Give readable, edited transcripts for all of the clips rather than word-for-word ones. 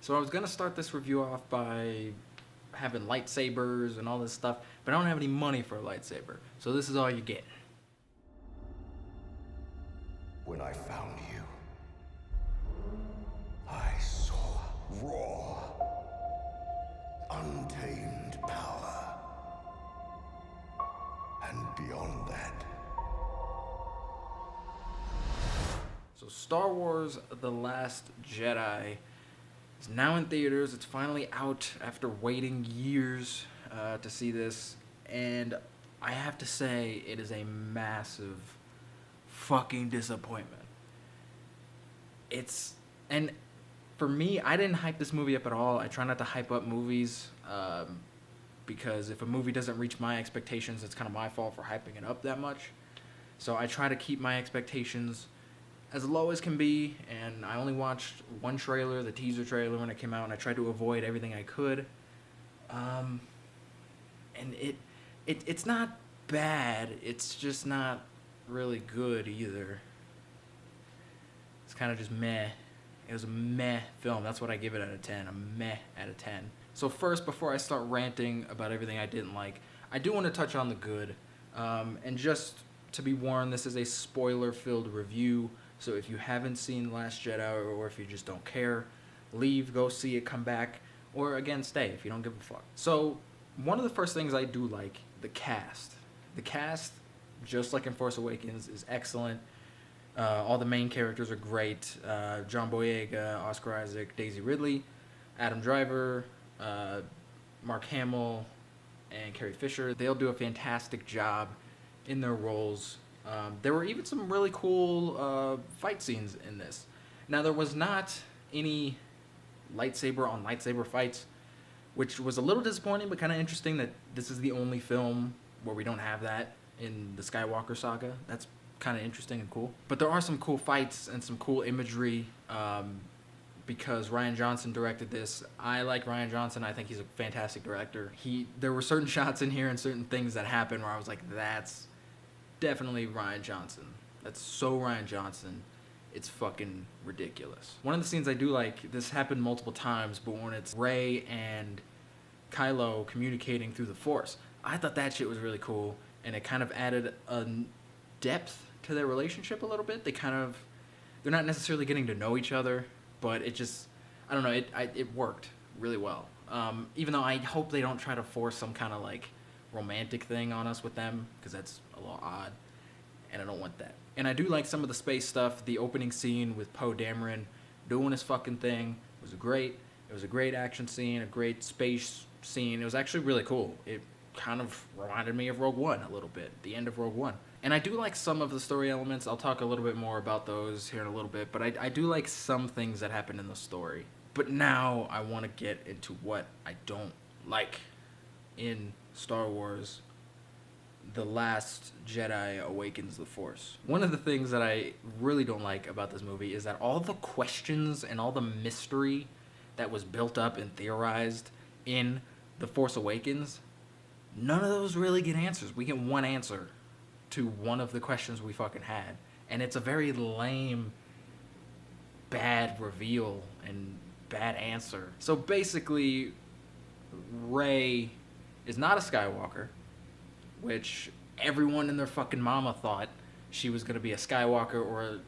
So I was gonna start this review off by having lightsabers and all this stuff, but I don't have any money for a lightsaber. So this is all you get. When I found you, I saw raw, untamed power. And beyond that, So Star Wars The Last Jedi is now in theaters. It's finally out after waiting years to see this. And I have to say, it is a massive fucking disappointment. And for me, I didn't hype this movie up at all. I try not to hype up movies because if a movie doesn't reach my expectations, it's kind of my fault for hyping it up that much. So I try to keep my expectations as low as can be, and I only watched one trailer, the teaser trailer, when it came out, and I tried to avoid everything I could. And it's not bad, it's just not really good either. It's kind of just meh. It was a meh film. That's what I give it out of 10, a meh out of 10. So first, before I start ranting about everything I didn't like, I do want to touch on the good. And just to be warned, this is a spoiler-filled review. So if you haven't seen Last Jedi, or if you just don't care, leave, go see it, come back, or again, stay if you don't give a fuck. So one of the first things I do like, the cast. The cast, just like in Force Awakens, is excellent. All the main characters are great. John Boyega, Oscar Isaac, Daisy Ridley, Adam Driver, Mark Hamill, and Carrie Fisher. They'll do a fantastic job in their roles. There were even some really cool fight scenes in this. Now, there was not any lightsaber on lightsaber fights, which was a little disappointing, but kind of interesting that this is the only film where we don't have that in the Skywalker saga. That's kind of interesting and cool. But there are some cool fights and some cool imagery because Rian Johnson directed this. I like Rian Johnson. I think he's a fantastic director. There were certain shots in here and certain things that happened where I was like, that's definitely Rian Johnson. That's so Rian Johnson. It's fucking ridiculous. One of the scenes I do like, this happened multiple times, but when it's Rey and Kylo communicating through the Force, I thought that shit was really cool, and it kind of added a depth to their relationship a little bit. They're not necessarily getting to know each other, but it just, I don't know, it worked really well. Even though I hope they don't try to force some kind of like romantic thing on us with them, because that's a little odd, and I don't want that. And I do like some of the space stuff. The opening scene with Poe Dameron doing his fucking thing was great. It was a great action scene, a great space scene. It was actually really cool. It kind of reminded me of Rogue One a little bit, the end of Rogue One. And I do like some of the story elements. I'll talk a little bit more about those here in a little bit, but I do like some things that happen in the story. But now I want to get into what I don't like in Star Wars The Last Jedi Awakens the Force. One of the things that I really don't like about this movie is that all the questions and all the mystery that was built up and theorized in The Force Awakens, none of those really get answers. We get one answer to one of the questions we fucking had, and it's a very lame, bad reveal and bad answer. So basically, Rey is not a Skywalker, which everyone and their fucking mama thought she was going to be a Skywalker, or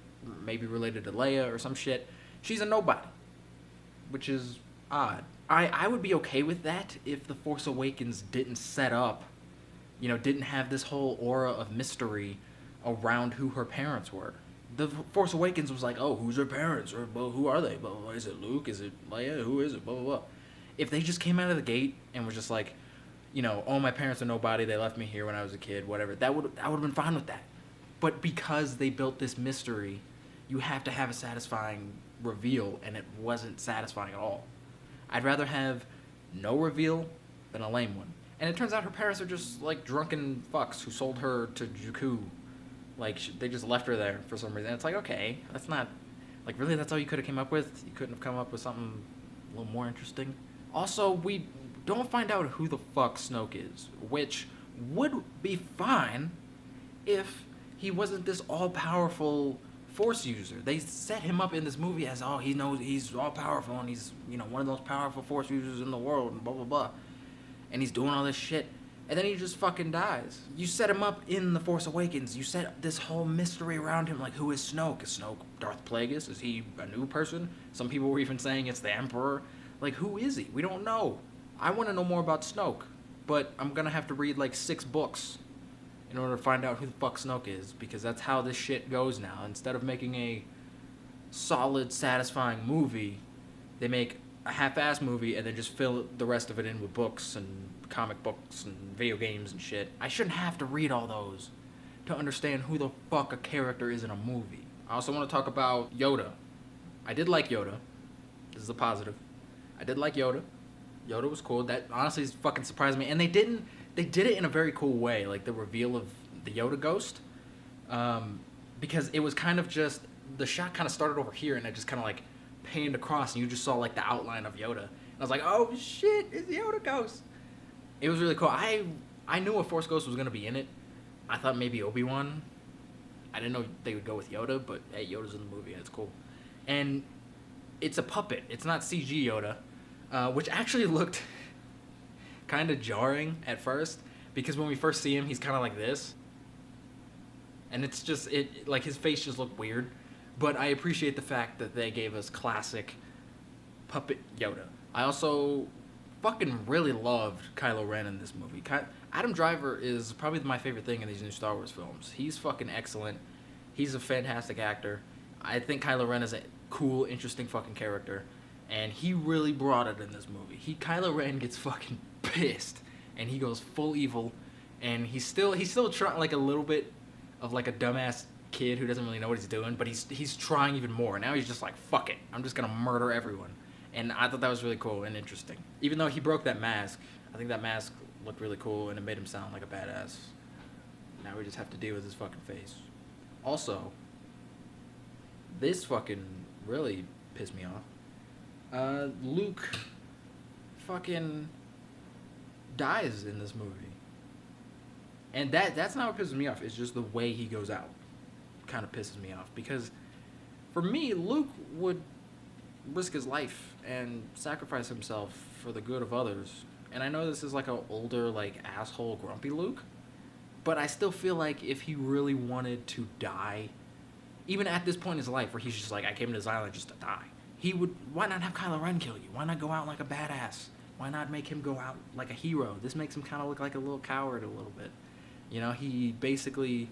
maybe related to Leia or some shit. She's a nobody, which is odd. I would be okay with that if The Force Awakens didn't set up, didn't have this whole aura of mystery around who her parents were. The Force Awakens was like, oh, who's her parents? Or well, who are they? Blah, blah, blah. Is it Luke? Is it Leia? Who is it? Blah, blah, blah. If they just came out of the gate and was just like, oh, my parents are nobody, they left me here when I was a kid, whatever, I would have been fine with that. But because they built this mystery, you have to have a satisfying reveal, and it wasn't satisfying at all. I'd rather have no reveal than a lame one. And it turns out her parents are just, like, drunken fucks who sold her to Jakku. Like, they just left her there for some reason. And it's like, okay, that's not, like, really, that's all you could have came up with? You couldn't have come up with something a little more interesting? Also, we don't find out who the fuck Snoke is, which would be fine if he wasn't this all-powerful Force user. They set him up in this movie as, oh, he knows he's all powerful and he's, you know, one of the most powerful Force users in the world and blah, blah, blah. And he's doing all this shit. And then he just fucking dies. You set him up in The Force Awakens. You set this whole mystery around him. Like, who is Snoke? Is Snoke Darth Plagueis? Is he a new person? Some people were even saying it's the Emperor. Like, who is he? We don't know. I want to know more about Snoke. But I'm going to have to read, like, 6 books in order to find out who the fuck Snoke is. Because that's how this shit goes now. Instead of making a solid, satisfying movie, they make a half-ass movie and then just fill the rest of it in with books and comic books and video games and shit. I shouldn't have to read all those to understand who the fuck a character is in a movie. I also want to talk about Yoda. I did like Yoda. This is a positive. I did like Yoda. Yoda was cool. That honestly fucking surprised me. And they did it in a very cool way, like the reveal of the Yoda ghost. Because it was kind of just, the shot kind of started over here and it just kind of like panned across and you just saw like the outline of Yoda. And I was like, oh shit, it's the Yoda ghost. It was really cool. I knew a Force Ghost was going to be in it. I thought maybe Obi-Wan. I didn't know they would go with Yoda, but hey, Yoda's in the movie and it's cool. And it's a puppet. It's not CG Yoda, which actually looked kind of jarring at first because when we first see him, he's kind of like this. And it's just, like his face just looked weird. But I appreciate the fact that they gave us classic puppet Yoda. I also fucking really loved Kylo Ren in this movie. Adam Driver is probably my favorite thing in these new Star Wars films. He's fucking excellent. He's a fantastic actor. I think Kylo Ren is a cool, interesting fucking character. And he really brought it in this movie. Kylo Ren gets fucking pissed. And he goes full evil. And he's still trying like a little bit of like a dumbass kid who doesn't really know what he's doing. But he's trying even more. Now he's just like, fuck it. I'm just going to murder everyone. And I thought that was really cool and interesting. Even though he broke that mask, I think that mask looked really cool and it made him sound like a badass. Now we just have to deal with his fucking face. Also, this fucking really pissed me off. Luke fucking dies in this movie. And that's not what pisses me off. It's just the way he goes out kind of pisses me off. Because for me, Luke would risk his life and sacrifice himself for the good of others. And I know this is like an older, like, asshole, grumpy Luke, but I still feel like if he really wanted to die, even at this point in his life where he's just like, I came to this island just to die, why not have Kylo Ren kill you? Why not go out like a badass? Why not make him go out like a hero? This makes him kind of look like a little coward a little bit. You know, he basically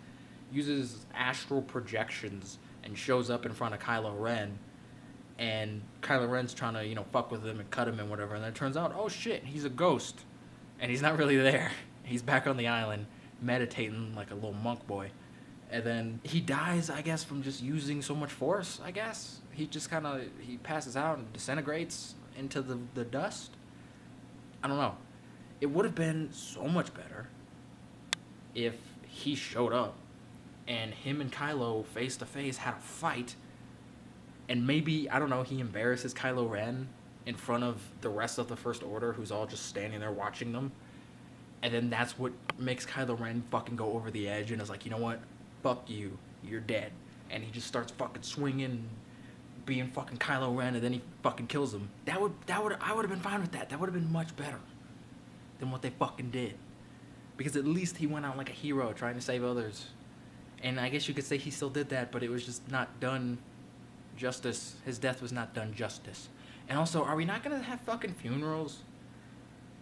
uses astral projections and shows up in front of Kylo Ren. And Kylo Ren's trying to, fuck with him and cut him and whatever. And then it turns out, oh shit, he's a ghost. And he's not really there. He's back on the island, meditating like a little monk boy. And then he dies, I guess, from just using so much force, I guess. He just he passes out and disintegrates into the dust. I don't know. It would have been so much better if he showed up and him and Kylo face to face had a fight. And maybe, I don't know, he embarrasses Kylo Ren in front of the rest of the First Order who's all just standing there watching them. And then that's what makes Kylo Ren fucking go over the edge and is like, you know what? Fuck you. You're dead. And he just starts fucking swinging, being fucking Kylo Ren, and then he fucking kills him. I would have been fine with that. That would have been much better than what they fucking did. Because at least he went out like a hero trying to save others. And I guess you could say he still did that, but it was just not done justice. His death was not done justice. And also, are we not going to have fucking funerals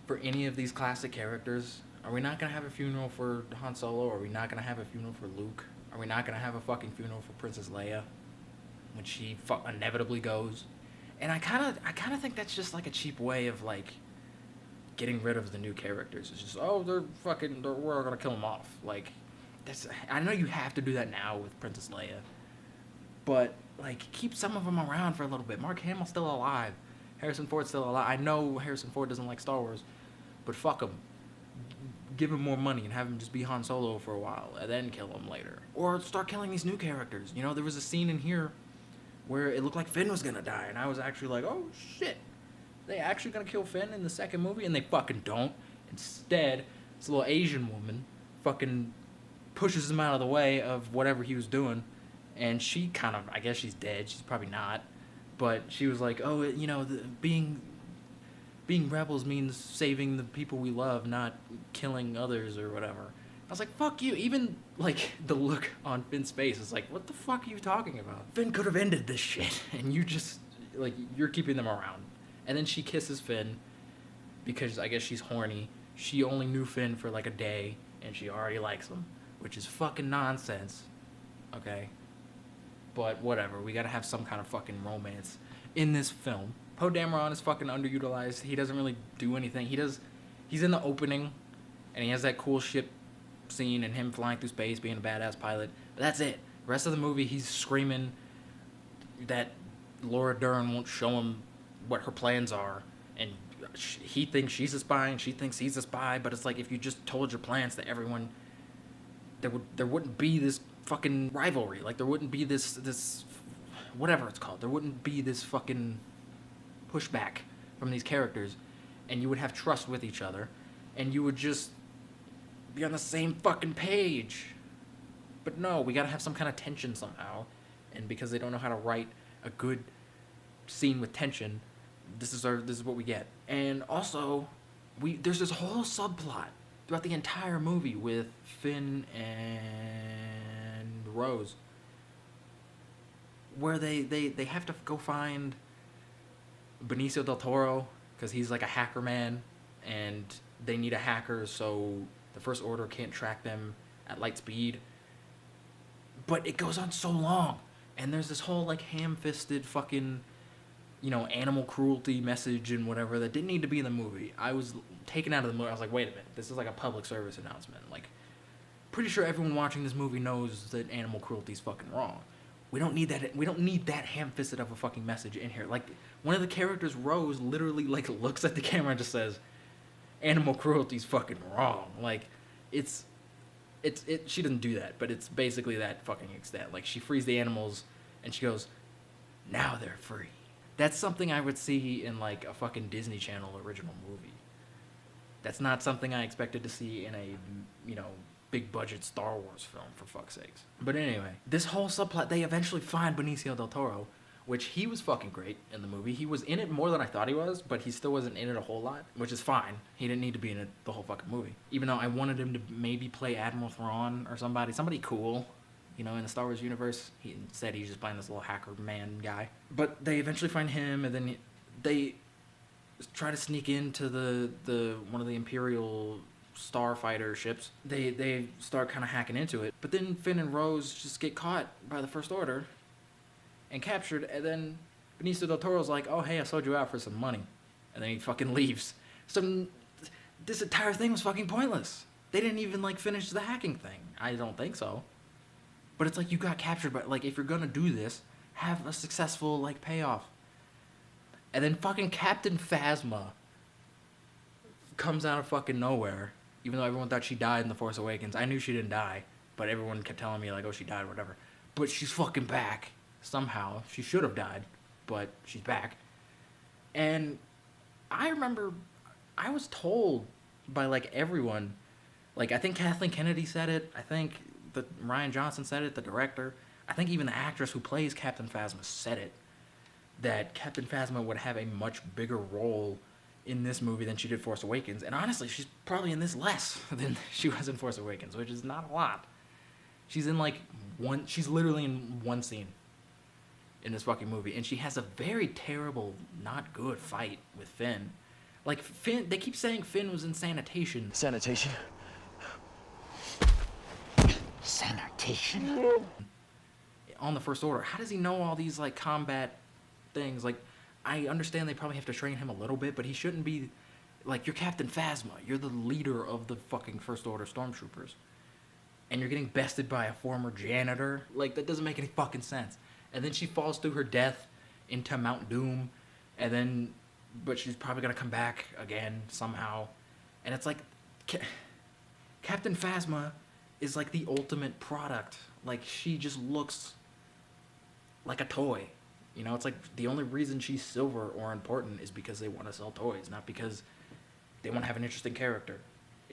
for any of these classic characters? Are we not going to have a funeral for Han Solo? Are we not going to have a funeral for Luke? Are we not going to have a fucking funeral for Princess Leia when she inevitably goes? And I kind of think that's just like a cheap way of like getting rid of the new characters. It's just, we're going to kill them off. Like, I know you have to do that now with Princess Leia, but like, keep some of them around for a little bit. Mark Hamill's still alive. Harrison Ford's still alive. I know Harrison Ford doesn't like Star Wars, but fuck him. Give him more money and have him just be Han Solo for a while, and then kill him later. Or start killing these new characters. There was a scene in here where it looked like Finn was gonna die, and I was actually like, oh shit, they actually gonna kill Finn in the second movie? And they fucking don't. Instead, this little Asian woman fucking pushes him out of the way of whatever he was doing, and she kind of, I guess she's dead. She's probably not, but she was like, oh, being rebels means saving the people we love, not killing others or whatever. I was like, fuck you. Even, like, the look on Finn's face is like, what the fuck are you talking about? Finn could have ended this shit, and you just, like, you're keeping them around. And then she kisses Finn because I guess she's horny. She only knew Finn for, like, a day, and she already likes him, which is fucking nonsense. Okay? But whatever. We gotta have some kind of fucking romance in this film. Poe Dameron is fucking underutilized. He doesn't really do anything. He's in the opening, and he has that cool ship scene and him flying through space, being a badass pilot. But that's it. The rest of the movie, he's screaming that Laura Dern won't show him what her plans are, and he thinks she's a spy, and she thinks he's a spy. But it's like, if you just told your plans to everyone, there wouldn't be this fucking rivalry. Like, there wouldn't be this whatever it's called. There wouldn't be this fucking pushback from these characters, and you would have trust with each other, and you would just be on the same fucking page. But no, we gotta have some kind of tension somehow, and because they don't know how to write a good scene with tension, this is what we get. And also, there's this whole subplot throughout the entire movie with Finn and Rose, where they have to go find Benicio del Toro, because he's like a hacker man, and they need a hacker so the First Order can't track them at light speed. But it goes on so long, and there's this whole like ham-fisted fucking, animal cruelty message and whatever that didn't need to be in the movie. I was taken out of the movie. I was like, wait a minute, this is like a public service announcement. Like, pretty sure everyone watching this movie knows that animal cruelty is fucking wrong. We don't need that. We don't need that ham-fisted of a fucking message in here. Like, one of the characters, Rose, literally like looks at the camera and just says, "Animal cruelty's fucking wrong." Like, it's she doesn't do that, but it's basically that fucking extent. Like, she frees the animals and she goes, "Now they're free." That's something I would see in like a fucking Disney Channel original movie. That's not something I expected to see in a, big budget Star Wars film, for fuck's sakes. But anyway, this whole subplot, they eventually find Benicio del Toro, which he was fucking great in the movie. He was in it more than I thought he was, but he still wasn't in it a whole lot, which is fine. He didn't need to be in it the whole fucking movie. Even though I wanted him to maybe play Admiral Thrawn or somebody cool, in the Star Wars universe. He said he's just playing this little hacker man guy. But they eventually find him, and then they try to sneak into the one of the Imperial starfighter ships. They start kind of hacking into it, but then Finn and Rose just get caught by the First Order and captured, and then Benicio del Toro's like, "Oh, hey, I sold you out for some money," and then he fucking leaves. So this entire thing was fucking pointless. They didn't even like finish the hacking thing. I don't think so. But it's like, you got captured, but like, if you're gonna do this, have a successful like payoff. And then fucking Captain Phasma comes out of fucking nowhere, even though everyone thought she died in The Force Awakens. I knew she didn't die, but everyone kept telling me like, oh, she died or whatever. But she's fucking back somehow. She should have died, but she's back. And I remember I was told by like everyone, like I think Kathleen Kennedy said it, I think Ryan Johnson said it, the director, I think even the actress who plays Captain Phasma said it, that Captain Phasma would have a much bigger role in this movie than she did Force Awakens. And honestly, she's probably in this less than she was in Force Awakens, which is not a lot. She's in like she's literally in one scene in this fucking movie, and she has a very terrible, not good fight with Finn. Like, Finn, they keep saying Finn was in sanitation. Sanitation? Sanitation? On the First Order. How does he know all these like combat things? Like, I understand they probably have to train him a little bit, but he shouldn't be like, you're Captain Phasma. You're the leader of the fucking First Order stormtroopers, and you're getting bested by a former janitor. Like, that doesn't make any fucking sense. And then she falls through her death into Mount Doom, and then, but she's probably gonna come back again somehow. And it's like, Captain Phasma is like the ultimate product. Like, she just looks like a toy. It's like the only reason she's silver or important is because they want to sell toys, not because they want to have an interesting character.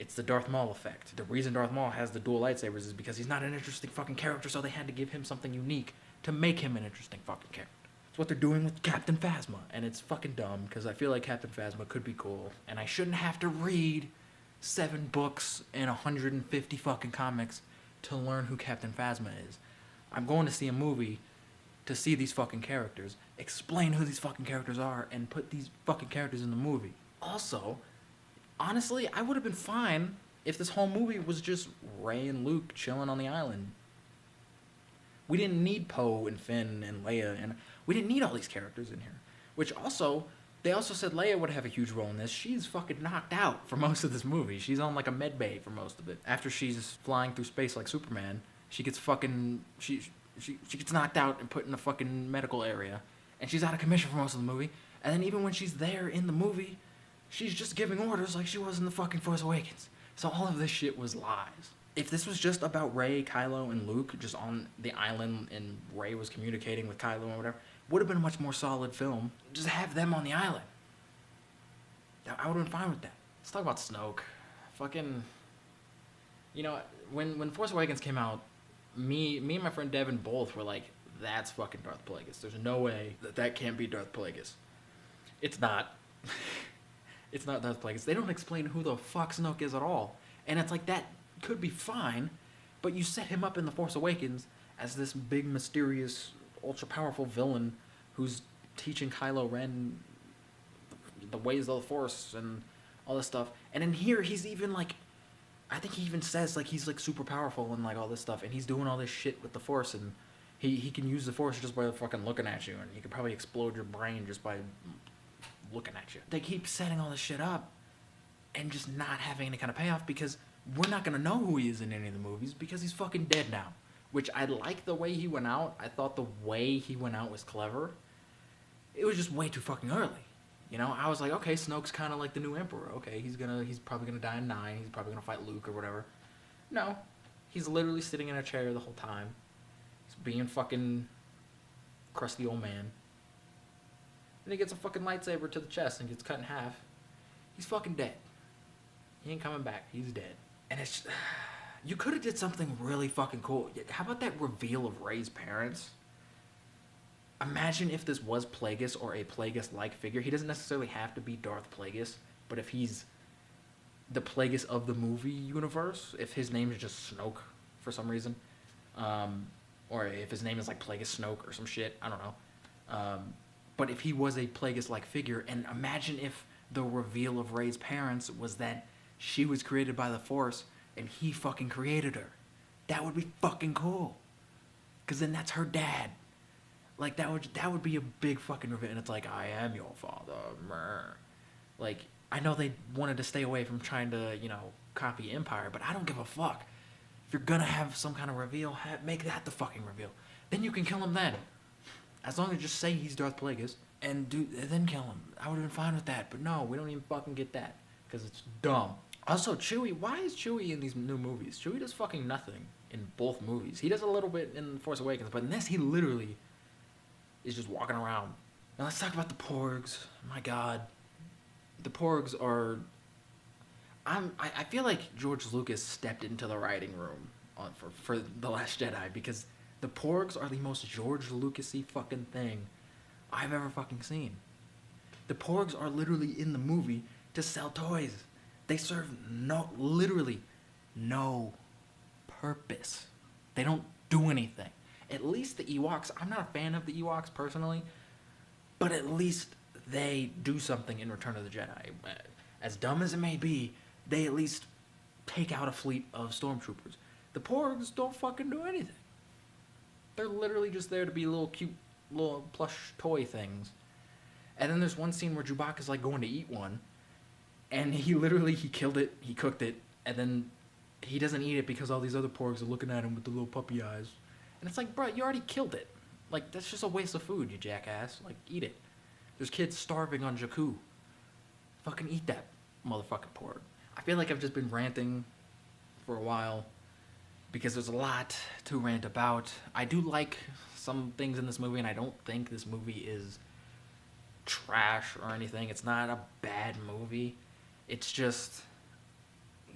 It's the Darth Maul effect. The reason Darth Maul has the dual lightsabers is because he's not an interesting fucking character, so they had to give him something unique to make him an interesting fucking character. It's what they're doing with Captain Phasma, and it's fucking dumb, because I feel like Captain Phasma could be cool, and I shouldn't have to read 7 books and 150 fucking comics to learn who Captain Phasma is. I'm going to see a movie to see these fucking characters, explain who these fucking characters are, and put these fucking characters in the movie. Also, honestly, I would have been fine if this whole movie was just Rey and Luke chilling on the island. We didn't need Poe and Finn and Leia, and we didn't need all these characters in here. Which also, they also said Leia would have a huge role in this. She's fucking knocked out for most of this movie. She's on like a med bay for most of it. After she's flying through space like Superman, she gets fucking... She gets knocked out and put in a fucking medical area. And she's out of commission for most of the movie. And then even when she's there in the movie, she's just giving orders like she was in the fucking Force Awakens. So all of this shit was lies. If this was just about Rey, Kylo, and Luke just on the island and Rey was communicating with Kylo and whatever, would have been a much more solid film. Just have them on the island. I would have been fine with that. Let's talk about Snoke. Fucking... You know, when Force Awakens came out, me and my friend Devin both were like, that's fucking Darth Plagueis. There's no way that can't be Darth Plagueis. It's not. It's not Darth Plagueis. They don't explain who the fuck Snoke is at all. And it's like, that could be fine, but you set him up in The Force Awakens as this big, mysterious, ultra-powerful villain who's teaching Kylo Ren the ways of the Force and all this stuff. And in here, he's even like... I think he even says, like, he's, like, super powerful and, like, all this stuff. And he's doing all this shit with the Force. And he can use the Force just by fucking looking at you. And he could probably explode your brain just by looking at you. They keep setting all this shit up and just not having any kind of payoff because we're not going to know who he is in any of the movies because he's fucking dead now. Which I like the way he went out. I thought the way he went out was clever. It was just way too fucking early. You know, I was like, okay, Snoke's kind of like the new Emperor. Okay, he's probably gonna die in 9. He's probably gonna fight Luke or whatever. No, he's literally sitting in a chair the whole time. He's being fucking crusty old man. Then he gets a fucking lightsaber to the chest and gets cut in half. He's fucking dead. He ain't coming back. He's dead. And it's just, you could have did something really fucking cool. How about that reveal of Rey's parents? Imagine if this was Plagueis or a Plagueis-like figure. He doesn't necessarily have to be Darth Plagueis, but if he's the Plagueis of the movie universe, if his name is just Snoke for some reason, or if his name is like Plagueis Snoke or some shit, I don't know. But if he was a Plagueis-like figure, and imagine if the reveal of Rey's parents was that she was created by the Force and he fucking created her. That would be fucking cool. Because then that's her dad. Like, that would be a big fucking reveal. And it's like, I am your father. Like, I know they wanted to stay away from trying to, you know, copy Empire, but I don't give a fuck. If you're gonna have some kind of reveal, make that the fucking reveal. Then you can kill him then. As long as you just say he's Darth Plagueis and then kill him. I would have been fine with that. But no, we don't even fucking get that. Because it's dumb. Also, Chewie, why is Chewie in these new movies? Chewie does fucking nothing in both movies. He does a little bit in Force Awakens, but in this, he literally is just walking around. Now let's talk about the Porgs. My God. The Porgs are... I feel like George Lucas stepped into the writing room for The Last Jedi, because the Porgs are the most George Lucas-y fucking thing I've ever fucking seen. The Porgs are literally in the movie to sell toys. They serve literally no purpose. They don't do anything. At least the Ewoks, I'm not a fan of the Ewoks personally, but at least they do something in Return of the Jedi. As dumb as it may be, they at least take out a fleet of stormtroopers. The Porgs don't fucking do anything. They're literally just there to be little cute, little plush toy things. And then there's one scene where Chewbacca's like going to eat one, and he killed it, he cooked it, and then he doesn't eat it because all these other Porgs are looking at him with the little puppy eyes. And it's like, bro, you already killed it. Like, that's just a waste of food, you jackass. Like, eat it. There's kids starving on Jakku. Fucking eat that motherfucking Porg. I feel like I've just been ranting for a while because there's a lot to rant about. I do like some things in this movie, and I don't think this movie is trash or anything. It's not a bad movie. It's just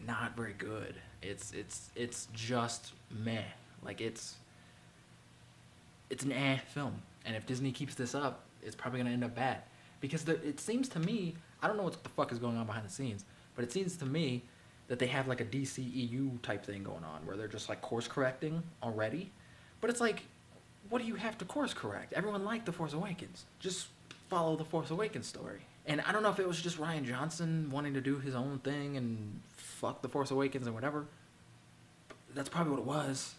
not very good. It's just meh. Like it's an film, and if Disney keeps this up, it's probably gonna end up bad. Because it seems to me, I don't know what the fuck is going on behind the scenes, but it seems to me that they have like a DCEU type thing going on where they're just like course correcting already. But it's like, what do you have to course correct? Everyone liked The Force Awakens. Just follow the Force Awakens story. And I don't know if it was just Rian Johnson wanting to do his own thing and fuck The Force Awakens and whatever. That's probably what it was.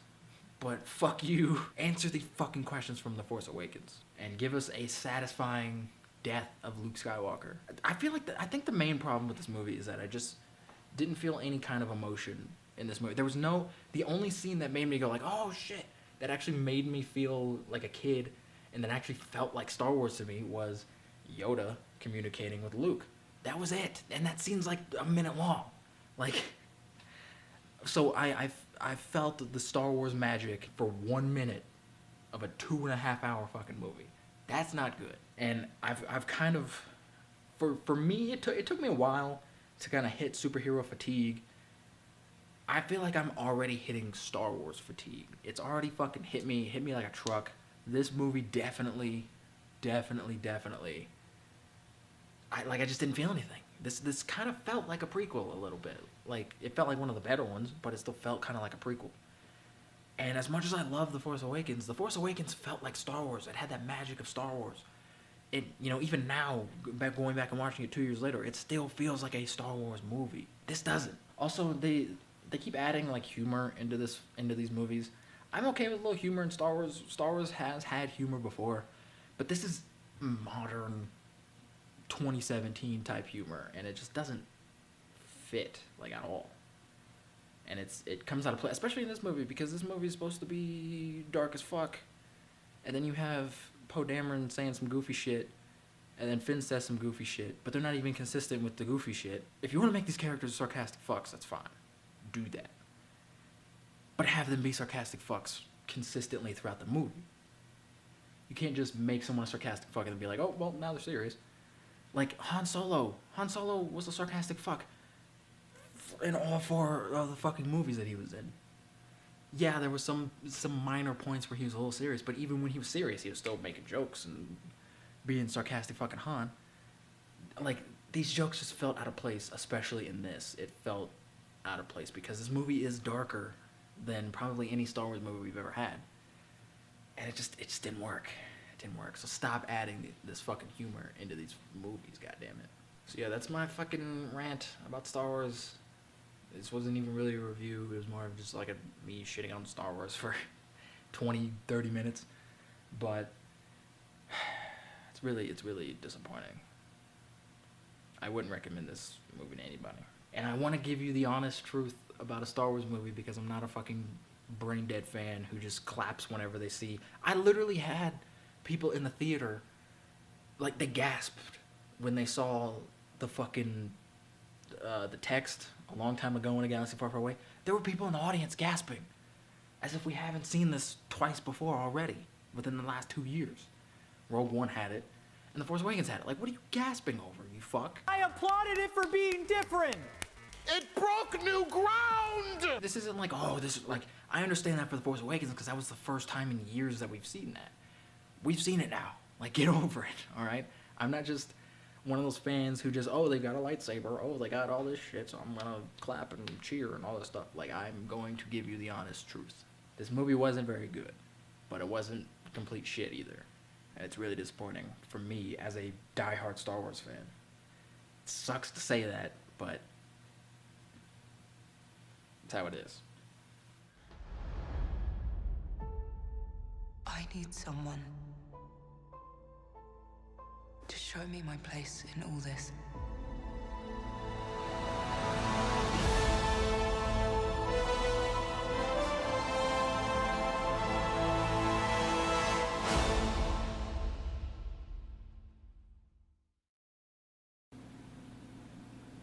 But fuck you. Answer the fucking questions from The Force Awakens and give us a satisfying death of Luke Skywalker. I think the main problem with this movie is that I just didn't feel any kind of emotion in this movie. The only scene that made me go like, oh shit, that actually made me feel like a kid and that actually felt like Star Wars to me was Yoda communicating with Luke. That was it. And that scene's like a minute long. Like, so I felt the Star Wars magic for 1 minute of a 2.5 hour fucking movie. That's not good. And I've kind of, for me, it took me a while to kind of hit superhero fatigue. I feel like I'm already hitting Star Wars fatigue. It's already fucking hit me like a truck. This movie definitely. I just didn't feel anything. This kind of felt like a prequel a little bit. Like, it felt like one of the better ones, but it still felt kind of like a prequel. And as much as I love The Force Awakens felt like Star Wars. It had that magic of Star Wars. It, even now, going back and watching it 2 years later, it still feels like a Star Wars movie. This doesn't. Also, they keep adding like humor into these movies. I'm okay with a little humor in Star Wars. Star Wars has had humor before, but this is modern 2017 type humor, and it just doesn't fit like at all. And it comes out of play, especially in this movie, because this movie is supposed to be dark as fuck. And then you have Poe Dameron saying some goofy shit, and then Finn says some goofy shit, but they're not even consistent with the goofy shit. If you want to make these characters sarcastic fucks, that's fine. Do that. But have them be sarcastic fucks consistently throughout the movie. You can't just make someone a sarcastic fuck and then be like, oh, well, now they're serious. Like Han Solo. Han Solo was a sarcastic fuck in all 4 of the fucking movies that he was in. Yeah, there was some minor points where he was a little serious, but even when he was serious, he was still making jokes and being sarcastic fucking Han. Like, these jokes just felt out of place, especially in this. It felt out of place because this movie is darker than probably any Star Wars movie we've ever had. And it just didn't work. It didn't work. So stop adding this fucking humor into these movies, goddammit. So yeah, that's my fucking rant about Star Wars. This wasn't even really a review. It was more of just like me shitting on Star Wars for 20, 30 minutes. But it's really disappointing. I wouldn't recommend this movie to anybody. And I want to give you the honest truth about a Star Wars movie because I'm not a fucking brain dead fan who just claps whenever they see. I literally had people in the theater, like, they gasped when they saw the fucking the text a long time ago in a galaxy far, far away. There were people in the audience gasping as if we haven't seen this twice before already within the last 2 years. Rogue One had it, and The Force Awakens had it. Like, what are you gasping over, you fuck? I applauded it for being different. It broke new ground! This isn't like, oh, this is like, I understand that for The Force Awakens because that was the first time in years that we've seen that. We've seen it now. Like, get over it, all right? I'm not just one of those fans who just, oh, they got a lightsaber, oh, they got all this shit, so I'm gonna clap and cheer and all this stuff. Like, I'm going to give you the honest truth. This movie wasn't very good, but it wasn't complete shit either. And it's really disappointing for me as a diehard Star Wars fan. It sucks to say that, but it's how it is. I need someone to show me my place in all this.